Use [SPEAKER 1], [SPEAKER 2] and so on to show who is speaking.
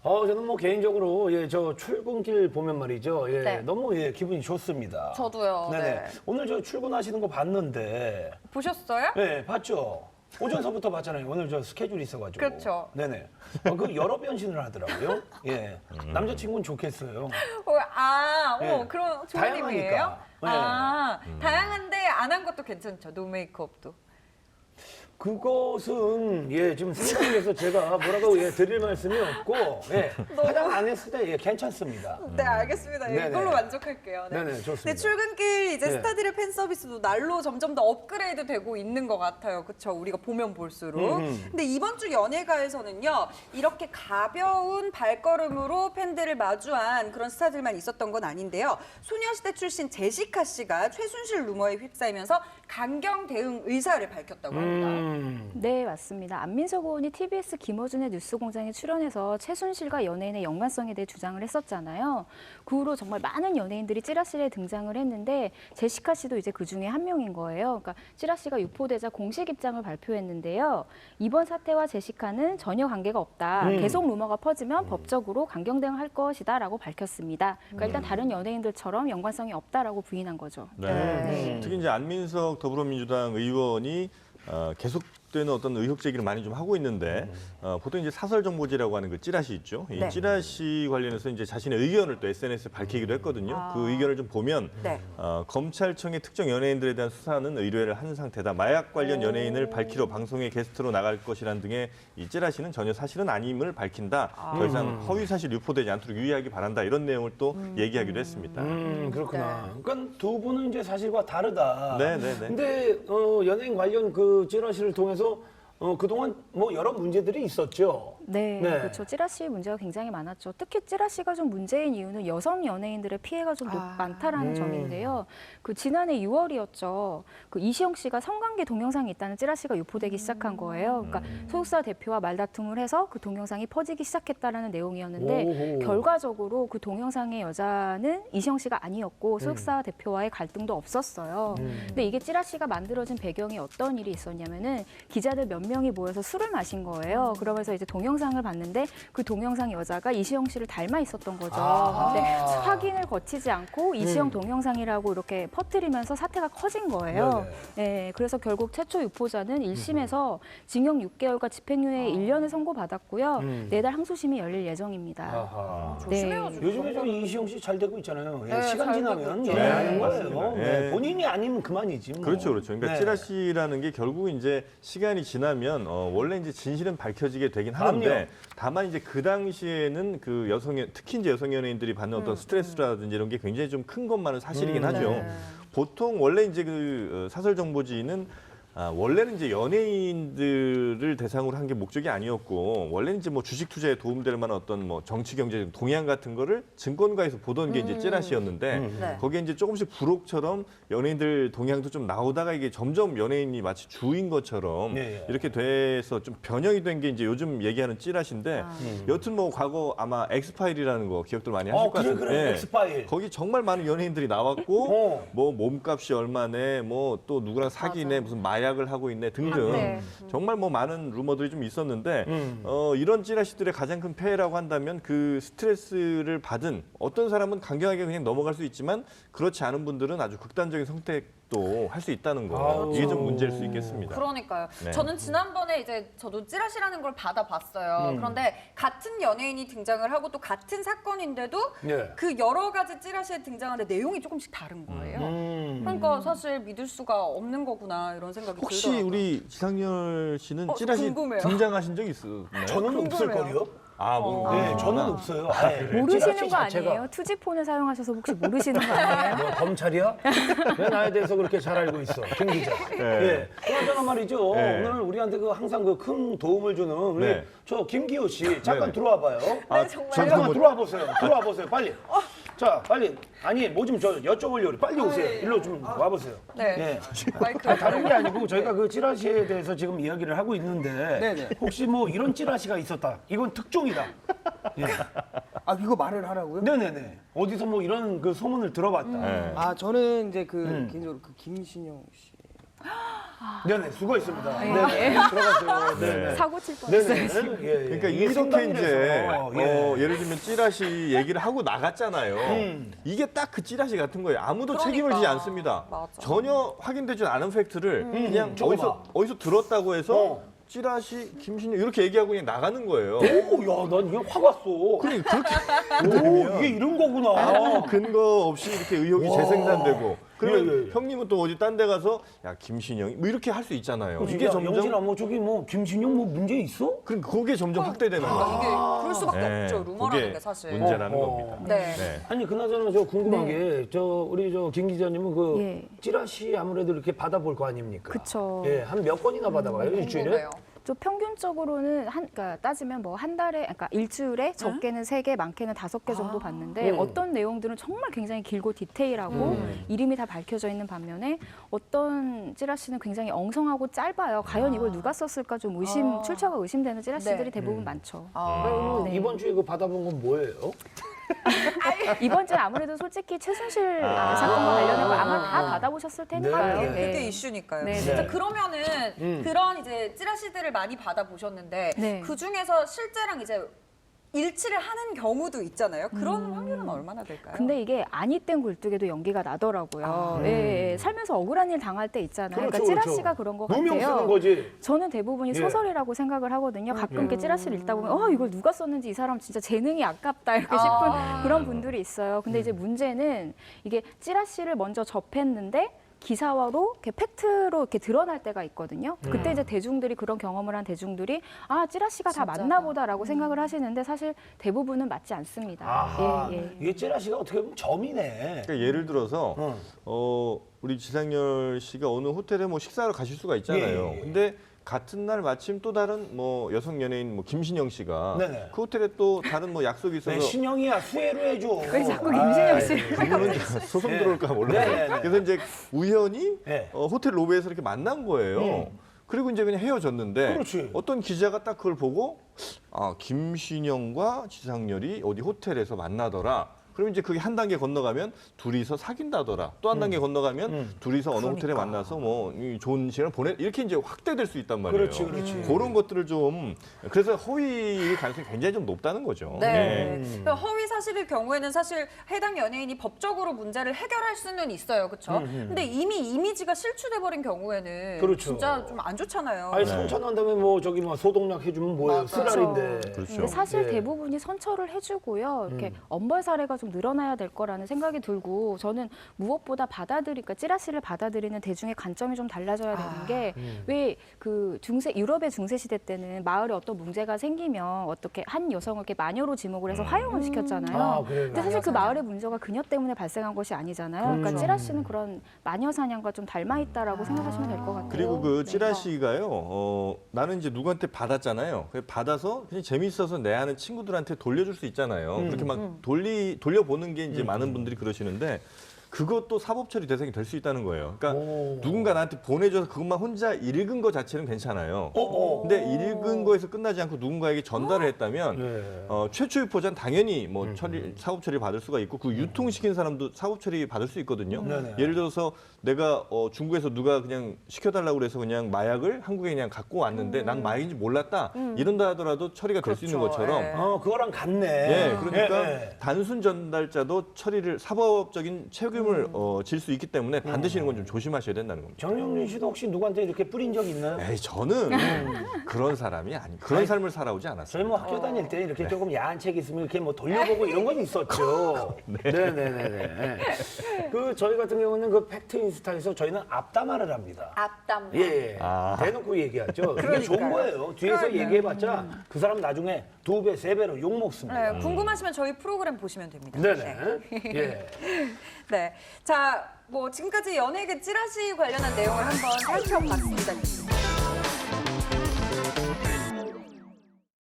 [SPEAKER 1] 저는 뭐 개인적으로 저 출근길 보면 말이죠.
[SPEAKER 2] 네.
[SPEAKER 1] 너무 기분이 좋습니다.
[SPEAKER 2] 저도요.
[SPEAKER 1] 네네.
[SPEAKER 2] 네.
[SPEAKER 1] 오늘 저 출근하시는 거 봤는데.
[SPEAKER 2] 보셨어요?
[SPEAKER 1] 네, 봤죠. 오전서부터 봤잖아요. 오늘 저 스케줄이 있어가지고.
[SPEAKER 2] 그렇죠.
[SPEAKER 1] 네네. 그 여러 변신을 하더라고요. 예. 남자친구는 좋겠어요. 네.
[SPEAKER 2] 그런 좋은
[SPEAKER 1] 다양하니까.
[SPEAKER 2] 의미예요?
[SPEAKER 1] 네.
[SPEAKER 2] 다양한데 안 한 것도 괜찮죠. 노 메이크업도.
[SPEAKER 1] 그것은 지금 생각해서 제가 뭐라고 드릴 말씀이 없고 화장 안 했을 때 괜찮습니다.
[SPEAKER 2] 네, 알겠습니다.
[SPEAKER 1] 네네.
[SPEAKER 2] 이걸로 만족할게요.
[SPEAKER 1] 네네, 좋습니다.
[SPEAKER 2] 네, 출근길 이제
[SPEAKER 1] 네.
[SPEAKER 2] 스타들의 팬 서비스도 날로 점점 더 업그레이드 되고 있는 것 같아요. 그렇죠? 우리가 보면 볼수록. 근데 이번 주 연예가에서는요. 이렇게 가벼운 발걸음으로 팬들을 마주한 그런 스타들만 있었던 건 아닌데요. 소녀시대 출신 제시카 씨가 최순실 루머에 휩싸이면서 강경 대응 의사를 밝혔다고 합니다.
[SPEAKER 3] 네, 맞습니다. 안민석 의원이 TBS 김어준의 뉴스공장에 출연해서 최순실과 연예인의 연관성에 대해 주장을 했었잖아요. 그 후로 정말 많은 연예인들이 찌라시에 등장을 했는데 제시카 씨도 이제 그 중에 한 명인 거예요. 그러니까 찌라시가 유포되자 공식 입장을 발표했는데요. 이번 사태와 제시카는 전혀 관계가 없다. 계속 루머가 퍼지면 법적으로 강경 대응할 것이다라고 밝혔습니다. 그러니까 일단 다른 연예인들처럼 연관성이 없다라고 부인한 거죠.
[SPEAKER 4] 네. 특히 이제 안민석 더불어민주당 의원이 계속되는 어떤 의혹 제기를 많이 좀 하고 있는데 보통 이제 사설 정보지라고 하는 그 찌라시 있죠. 이
[SPEAKER 2] 네.
[SPEAKER 4] 찌라시 관련해서 이제 자신의 의견을 또 SNS에 밝히기도 했거든요. 그 의견을 좀 보면
[SPEAKER 2] 네.
[SPEAKER 4] 검찰청의 특정 연예인들에 대한 수사는 의뢰를 한 상태다. 마약 관련 연예인을 밝히러 방송에 게스트로 나갈 것이라는 등의 이 찌라시는 전혀 사실은 아님을 밝힌다. 더 이상 허위 사실 유포되지 않도록 유의하기 바란다. 이런 내용을 또 얘기하기도 했습니다.
[SPEAKER 1] 그렇구나. 그러니까 두 분은 이제 사실과 다르다.
[SPEAKER 4] 네.
[SPEAKER 1] 근데 연예인 관련 그 찌라시를 통해서 그동안 뭐 여러 문제들이 있었죠.
[SPEAKER 3] 네,
[SPEAKER 1] 네.
[SPEAKER 3] 그렇죠. 찌라시 문제가 굉장히 많았죠. 특히 찌라시가 좀 문제인 이유는 여성 연예인들의 피해가 좀 많다라는 점인데요. 그 지난해 6월이었죠. 그 이시영 씨가 성관계 동영상이 있다는 찌라시가 유포되기 시작한 거예요. 그러니까 소속사 대표와 말다툼을 해서 그 동영상이 퍼지기 시작했다라는 내용이었는데
[SPEAKER 1] 오호.
[SPEAKER 3] 결과적으로 그 동영상의 여자는 이시영 씨가 아니었고 소속사 대표와의 갈등도 없었어요. 근데 이게 찌라시가 만들어진 배경이 어떤 일이 있었냐면은 기자들 몇 명이 모여서 술을 마신 거예요. 그러면서 이제 동영상을 봤는데 그 동영상 여자가 이시영 씨를 닮아 있었던 거죠. 근데 확인을 거치지 않고 이시영 동영상이라고 이렇게 퍼뜨리면서 사태가 커진 거예요. 네, 그래서 결국 최초 유포자는 1심에서 징역 6개월과 집행유예 1년을 선고받았고요. 내달 항소심이 열릴 예정입니다.
[SPEAKER 1] 아하.
[SPEAKER 2] 조심해야죠.
[SPEAKER 1] 요즘에 좀 이시영 씨 잘 되고 있잖아요.
[SPEAKER 2] 네,
[SPEAKER 1] 시간
[SPEAKER 2] 잘
[SPEAKER 1] 지나면
[SPEAKER 2] 되고 있죠.
[SPEAKER 1] 연애하는
[SPEAKER 4] 맞습니다.
[SPEAKER 1] 거예요.
[SPEAKER 4] 네.
[SPEAKER 1] 본인이 아니면 그만이지. 뭐.
[SPEAKER 4] 그렇죠. 그러니까
[SPEAKER 1] 네.
[SPEAKER 4] 찌라시라는 게 결국 이제 시간이 지나면 원래 이제 진실은 밝혀지게 되긴 하는데
[SPEAKER 1] 그럼요.
[SPEAKER 4] 다만 이제 그 당시에는 그 특히 이제 여성 연예인들이 받는 어떤 스트레스라든지 이런 게 굉장히 좀 큰 것만은 사실이긴 하죠.
[SPEAKER 2] 네.
[SPEAKER 4] 보통 원래 이제 그 사설 정보지는 원래는 이제 연예인들을 대상으로 한 게 목적이 아니었고 원래는 이제 뭐 주식 투자에 도움될 만한 어떤 뭐 정치 경제 동향 같은 거를 증권가에서 보던 게 이제 찌라시였는데
[SPEAKER 2] 네.
[SPEAKER 4] 거기에 이제 조금씩 부록처럼 연예인들 동향도 좀 나오다가 이게 점점 연예인이 마치 주인 것처럼
[SPEAKER 1] 예.
[SPEAKER 4] 이렇게 돼서 좀 변형이 된 게 이제 요즘 얘기하는 찌라시인데 여튼 뭐 과거 아마 엑스파일이라는 거 기억들 많이 하실 것 같은데
[SPEAKER 1] 그래. 엑스파일.
[SPEAKER 4] 거기 정말 많은 연예인들이 나왔고 뭐 몸값이 얼마네 뭐 또 누구랑 사귀네 무슨 마약을 하고 있네 등등
[SPEAKER 2] 네.
[SPEAKER 4] 정말 뭐 많은 루머들이 좀 있었는데 이런 찌라시들의 가장 큰 폐해라고 한다면 그 스트레스를 받은 어떤 사람은 강경하게 그냥 넘어갈 수 있지만 그렇지 않은 분들은 아주 극단적인 선택도 할 수 있다는 거
[SPEAKER 1] 아우.
[SPEAKER 4] 이게 좀 문제일 수 있겠습니다.
[SPEAKER 2] 그러니까요.
[SPEAKER 4] 네.
[SPEAKER 2] 저는 지난번에 이제 저도 찌라시라는 걸 받아봤어요. 그런데 같은 연예인이 등장을 하고 또 같은 사건인데도
[SPEAKER 1] 네.
[SPEAKER 2] 그 여러 가지 찌라시에 등장하는데 내용이 조금씩 다른 거예요. 그러니까 사실 믿을 수가 없는 거구나 이런 생각이
[SPEAKER 4] 혹시
[SPEAKER 2] 들더라고요.
[SPEAKER 4] 우리 지상렬 씨는 찌라시
[SPEAKER 2] 궁금해요.
[SPEAKER 4] 등장하신 적 있으나요?
[SPEAKER 1] 저는 없을
[SPEAKER 2] 궁금해요.
[SPEAKER 1] 거요.
[SPEAKER 4] 모르는
[SPEAKER 1] 저는 없어요. 아예.
[SPEAKER 3] 모르시는
[SPEAKER 1] 찌라시
[SPEAKER 3] 거
[SPEAKER 1] 자체가.
[SPEAKER 3] 아니에요? 투지폰을 사용하셔서 혹시 모르시는 거 아니에요?
[SPEAKER 1] 뭐 검찰이야? 왜 나에 대해서 그렇게 잘 알고 있어, 김 기자? 예. 그나저나 말이죠.
[SPEAKER 4] 네.
[SPEAKER 1] 오늘 우리한테 그 항상 그 큰 도움을 주는 우리
[SPEAKER 4] 네.
[SPEAKER 1] 저 김기호 씨 잠깐
[SPEAKER 4] 네.
[SPEAKER 1] 들어와 봐요.
[SPEAKER 2] 정말요?
[SPEAKER 1] 잠깐만 들어와 보세요. 들어와 보세요. 빨리. 자, 빨리. 아니, 뭐 좀 저 여쭤보려고. 빨리 오세요. 일로 좀 와 보세요.
[SPEAKER 2] 네.
[SPEAKER 1] 예.
[SPEAKER 2] 마이크.
[SPEAKER 1] 다른 게 아니고 저희가 그 찌라시에 대해서 지금 이야기를 하고 있는데
[SPEAKER 5] 네네.
[SPEAKER 1] 혹시 뭐 이런 찌라시가 있었다. 이건 특종이다. 예.
[SPEAKER 5] 아 이거 말을 하라고요?
[SPEAKER 1] 네네네. 어디서 뭐 이런 그 소문을 들어봤다.
[SPEAKER 4] 네.
[SPEAKER 5] 아 저는 이제 그 개인적으로 그 김신영 씨.
[SPEAKER 1] 네네, 수고했습니다.
[SPEAKER 3] 네.
[SPEAKER 1] 네네, 들어가세요. 네네.
[SPEAKER 3] 사고 칠 뻔했어요.
[SPEAKER 1] 네네. 예, 예.
[SPEAKER 4] 그러니까
[SPEAKER 1] 이게
[SPEAKER 4] 이렇게
[SPEAKER 1] 상당이라서.
[SPEAKER 4] 이제 예를 들면 찌라시 얘기를 하고 나갔잖아요. 이게 딱 그 찌라시 같은 거예요. 아무도
[SPEAKER 2] 그러니까.
[SPEAKER 4] 책임을 지지 않습니다.
[SPEAKER 2] 맞아.
[SPEAKER 4] 전혀 확인되지 않은 팩트를 그냥
[SPEAKER 1] 저거
[SPEAKER 4] 어디서 들었다고 해서
[SPEAKER 1] 어.
[SPEAKER 4] 찌라시 김신영 이렇게 얘기하고 그냥 나가는 거예요.
[SPEAKER 1] 오, 야, 난 이게 확 왔어.
[SPEAKER 4] 그래 그렇게
[SPEAKER 1] 오, 이게 이런 거구나.
[SPEAKER 4] 아무 근거 없이 이렇게 의혹이
[SPEAKER 1] 와.
[SPEAKER 4] 재생산되고 그러면
[SPEAKER 1] 예, 예.
[SPEAKER 4] 형님은 또 어디 딴 데 가서 야 김신영이 뭐 이렇게 할 수 있잖아요. 이게
[SPEAKER 1] 야,
[SPEAKER 4] 점점
[SPEAKER 1] 영진아, 뭐 저기 뭐 김신영 뭐 문제 있어?
[SPEAKER 4] 그러니까 그게 점점 확대되는 거죠.
[SPEAKER 2] 이게 그럴 수밖에
[SPEAKER 4] 네,
[SPEAKER 2] 없죠. 루머라는
[SPEAKER 4] 그게
[SPEAKER 2] 게 사실.
[SPEAKER 4] 문제라는
[SPEAKER 1] 어,
[SPEAKER 4] 겁니다.
[SPEAKER 2] 네.
[SPEAKER 4] 네.
[SPEAKER 1] 아니 그나저나 저 궁금한 게 우리 김 기자님은 그
[SPEAKER 3] 예.
[SPEAKER 1] 찌라시 아무래도 이렇게 받아볼 거 아닙니까?
[SPEAKER 3] 그쵸.
[SPEAKER 1] 예, 한 몇 건이나 받아봐요 일주일에?
[SPEAKER 2] 궁금해요.
[SPEAKER 3] 좀 평균적으로는 그러니까 따지면 뭐 한 달에, 그러니까 일주일에 적게는 3개, 많게는 5개 정도 봤는데 어떤 내용들은 정말 굉장히 길고 디테일하고 이름이 다 밝혀져 있는 반면에 어떤 찌라시는 굉장히 엉성하고 짧아요. 과연 이걸 누가 썼을까 좀 출처가 의심되는 찌라시들이
[SPEAKER 2] 네.
[SPEAKER 3] 대부분 많죠.
[SPEAKER 1] 그럼
[SPEAKER 3] 네.
[SPEAKER 1] 이번 주에 그 받아본 건 뭐예요?
[SPEAKER 3] 이번 주에 아무래도 솔직히 최순실 사건과 관련해서 아마 다 받아보셨을 테니까요.
[SPEAKER 1] 네.
[SPEAKER 2] 그게
[SPEAKER 3] 네.
[SPEAKER 2] 이슈니까요.
[SPEAKER 3] 네.
[SPEAKER 2] 진짜
[SPEAKER 1] 네.
[SPEAKER 2] 그러면은 그런 이제 찌라시들을 많이 받아보셨는데
[SPEAKER 3] 네.
[SPEAKER 2] 그 중에서 실제랑 이제 일치를 하는 경우도 있잖아요. 그런 확률은 얼마나 될까요?
[SPEAKER 3] 근데 이게 아니 땐 굴뚝에도 연기가 나더라고요. 예, 예. 살면서 억울한 일 당할 때 있잖아요.
[SPEAKER 1] 그렇죠,
[SPEAKER 3] 그러니까
[SPEAKER 1] 그렇죠.
[SPEAKER 3] 찌라시가 그런 것
[SPEAKER 1] 누명 쓰는
[SPEAKER 3] 같아요.
[SPEAKER 1] 거지.
[SPEAKER 3] 저는 대부분이
[SPEAKER 1] 예.
[SPEAKER 3] 소설이라고 생각을 하거든요. 가끔 이렇게 찌라시를 읽다 보면 이걸 누가 썼는지 이 사람 진짜 재능이 아깝다 이렇게 싶은 그런 분들이 있어요. 근데 이제 문제는 이게 찌라시를 먼저 접했는데 기사화로 이렇게 팩트로 이렇게 드러날 때가 있거든요. 그때 이제 대중들이 그런 경험을 한 대중들이 찌라시가 다
[SPEAKER 2] 진짜다.
[SPEAKER 3] 맞나 보다라고 생각을 하시는데 사실 대부분은 맞지 않습니다.
[SPEAKER 1] 아하,
[SPEAKER 3] 예, 예.
[SPEAKER 1] 이게 찌라시가 어떻게 보면 점이네.
[SPEAKER 4] 그러니까 예를 들어서 우리 지상렬 씨가 어느 호텔에 뭐 식사를 가실 수가 있잖아요.
[SPEAKER 1] 예.
[SPEAKER 4] 근데 같은 날 마침 또 다른 뭐 여성 연예인 뭐 김신영 씨가
[SPEAKER 1] 네네.
[SPEAKER 4] 그 호텔에 또 다른 뭐 약속이 있어서
[SPEAKER 1] 네, 신영이야 수혜로 해줘.
[SPEAKER 3] 왜 자꾸 김신영 씨?
[SPEAKER 4] 그분은 소송
[SPEAKER 1] 네.
[SPEAKER 4] 들어올까 몰라요.
[SPEAKER 1] 네네네.
[SPEAKER 4] 그래서 이제 우연히
[SPEAKER 1] 네.
[SPEAKER 4] 호텔 로비에서 이렇게 만난 거예요. 그리고 이제 그냥 헤어졌는데
[SPEAKER 1] 그렇지.
[SPEAKER 4] 어떤 기자가 딱 그걸 보고 김신영과 지상렬이 어디 호텔에서 만나더라. 그럼 이제 그게 한 단계 건너가면 둘이서 사귄다더라. 또 한 단계 건너가면 둘이서 어느 호텔에 만나서 뭐 좋은 시간을 보내 이렇게 이제 확대될 수 있단 말이에요.
[SPEAKER 1] 그렇지, 그렇지.
[SPEAKER 4] 그런 것들을 좀 그래서 허위 가능성이 굉장히 좀 높다는 거죠.
[SPEAKER 2] 네. 그러니까 허위 사실일 경우에는 사실 해당 연예인이 법적으로 문제를 해결할 수는 있어요. 그렇죠? 근데 이미 이미지가 실추돼 버린 경우에는
[SPEAKER 1] 그렇죠.
[SPEAKER 2] 진짜 좀 안 좋잖아요.
[SPEAKER 1] 아니 선처난 다음에 뭐 저기 뭐 소독약 해주면 뭐예요?
[SPEAKER 2] 맞아.
[SPEAKER 1] 쓰라린데.
[SPEAKER 4] 그렇죠.
[SPEAKER 3] 근데 사실
[SPEAKER 1] 예.
[SPEAKER 3] 대부분이 선처를 해주고요. 이렇게 엄벌 사례가 좀 늘어나야 될 거라는 생각이 들고 저는 무엇보다 받아들이니까 찌라시를 받아들이는 대중의 관점이 좀 달라져야 되는 게 왜 그 유럽의 중세 시대 때는 마을에 어떤 문제가 생기면 어떻게 한 여성을 이렇게 마녀로 지목을 해서 화형을 시켰잖아요.
[SPEAKER 1] 그래요.
[SPEAKER 3] 근데 사실 그 마을의 문제가 그녀 때문에 발생한 것이 아니잖아요. 그러니까 찌라시는 그런 마녀 사냥과 좀 닮아 있다라고 생각하시면 될 것 같아요.
[SPEAKER 4] 그리고 그
[SPEAKER 3] 네.
[SPEAKER 4] 찌라시가요. 나는 이제 누구한테 받았잖아요. 받아서 그냥 재미있어서 내 아는 친구들한테 돌려줄 수 있잖아요. 그렇게 막 돌려보는 게 이제 많은 분들이 그러시는데 그것도 사법 처리 대상이 될 수 있다는 거예요. 그러니까 누군가 나한테 보내줘서 그것만 혼자 읽은 거 자체는 괜찮아요. 근데 읽은 거에서 끝나지 않고 누군가에게 전달을 했다면 최초 유포자는 당연히 뭐 사법 처리 받을 수가 있고 그 유통시킨 사람도 사법 처리 받을 수 있거든요.
[SPEAKER 1] 네네.
[SPEAKER 4] 예를 들어서 내가 중국에서 누가 그냥 시켜달라고 그래서 그냥 마약을 한국에 그냥 갖고 왔는데 난 마약인지 몰랐다 이런다 하더라도 처리가 될 수 있는
[SPEAKER 2] 그렇죠.
[SPEAKER 4] 것처럼
[SPEAKER 2] 예.
[SPEAKER 1] 그거랑 같네.
[SPEAKER 4] 예, 그러니까
[SPEAKER 1] 예.
[SPEAKER 4] 단순 전달자도 처리를 사법적인 책임을 질 수 있기 때문에 반드시 이런 건 좀 조심하셔야 된다는 겁니다.
[SPEAKER 1] 정영진 씨도 혹시 누구한테 이렇게 뿌린 적 있나요?
[SPEAKER 4] 에이, 저는 그런 사람이 그런 삶을 살아오지
[SPEAKER 1] 저희
[SPEAKER 4] 않았어요.
[SPEAKER 1] 뭐 학교 다닐 때 이렇게 조금 야한 책 있으면 이렇게 뭐 돌려보고 이런 건 있었죠. 네네네네. 그 저희 같은 경우는 그 팩트 인스타에서 저희는 앞담화를 합니다.
[SPEAKER 2] 앞담.
[SPEAKER 1] 예, 대놓고 얘기하죠. 이게 좋은 거예요. 뒤에서 얘기해봤자 그 사람 나중에 2배, 3배로 욕 먹습니다.
[SPEAKER 2] 네, 궁금하시면 저희 프로그램 보시면 됩니다.
[SPEAKER 1] 네네. 예.
[SPEAKER 2] 네. 자, 뭐 지금까지 연예계 찌라시 관련한 내용을 한번 살펴봤습니다.